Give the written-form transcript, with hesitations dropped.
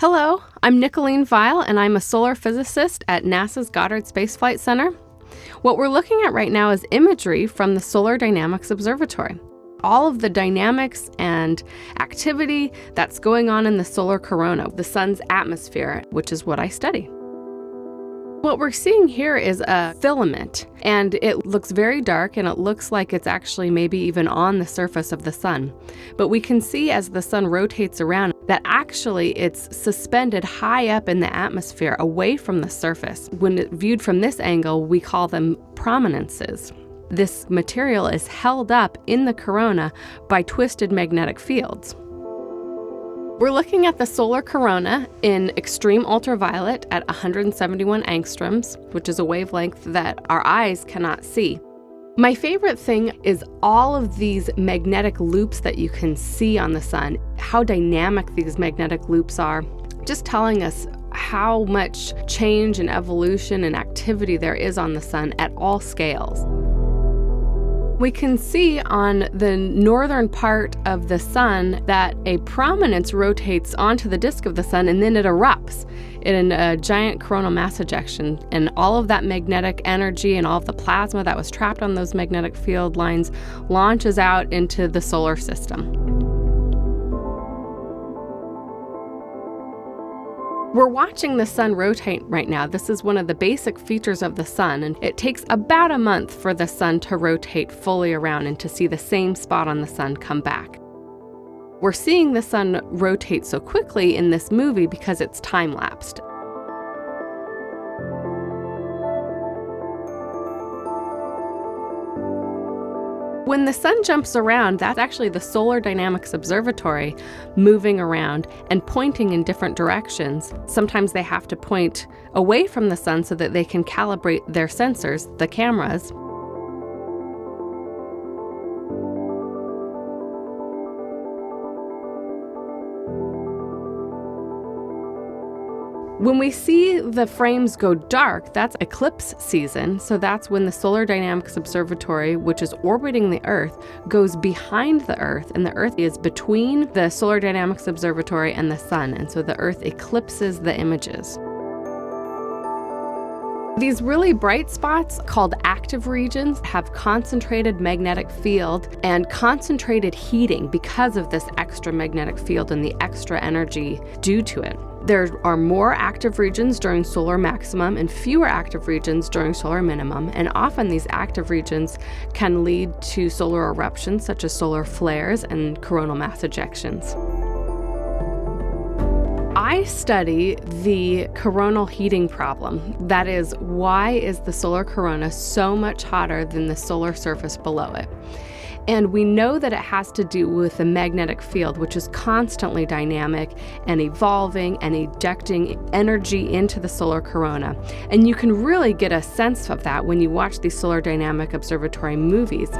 Hello, I'm Nicholeen Viall, and I'm a solar physicist at NASA's Goddard Space Flight Center. What we're looking at right now is imagery from the Solar Dynamics Observatory. All of the dynamics and activity that's going on in the solar corona, the sun's atmosphere, which is what I study. What we're seeing here is a filament, and it looks very dark, and it looks like it's actually maybe even on the surface of the sun. But we can see as the sun rotates around that actually it's suspended high up in the atmosphere away from the surface. When viewed from this angle, we call them prominences. This material is held up in the corona by twisted magnetic fields. We're looking at the solar corona in extreme ultraviolet at 171 angstroms, which is a wavelength that our eyes cannot see. My favorite thing is all of these magnetic loops that you can see on the sun, how dynamic these magnetic loops are, just telling us how much change and evolution and activity there is on the sun at all scales. We can see on the northern part of the sun that a prominence rotates onto the disk of the sun and then it erupts in a giant coronal mass ejection. And all of that magnetic energy and all of the plasma that was trapped on those magnetic field lines launches out into the solar system. We're watching the sun rotate right now. This is one of the basic features of the sun, and it takes about a month for the sun to rotate fully around and to see the same spot on the sun come back. We're seeing the sun rotate so quickly in this movie because it's time-lapsed. When the sun jumps around, that's actually the Solar Dynamics Observatory moving around and pointing in different directions. Sometimes they have to point away from the sun so that they can calibrate their sensors, the cameras. When we see the frames go dark, that's eclipse season. So that's when the Solar Dynamics Observatory, which is orbiting the Earth, goes behind the Earth, and the Earth is between the Solar Dynamics Observatory and the sun, and so the Earth eclipses the images. These really bright spots, called active regions, have concentrated magnetic field and concentrated heating because of this extra magnetic field and the extra energy due to it. There are more active regions during solar maximum and fewer active regions during solar minimum, and often these active regions can lead to solar eruptions such as solar flares and coronal mass ejections. I study the coronal heating problem. That is, why is the solar corona so much hotter than the solar surface below it? And we know that it has to do with the magnetic field, which is constantly dynamic and evolving and ejecting energy into the solar corona. And you can really get a sense of that when you watch these Solar Dynamic Observatory movies.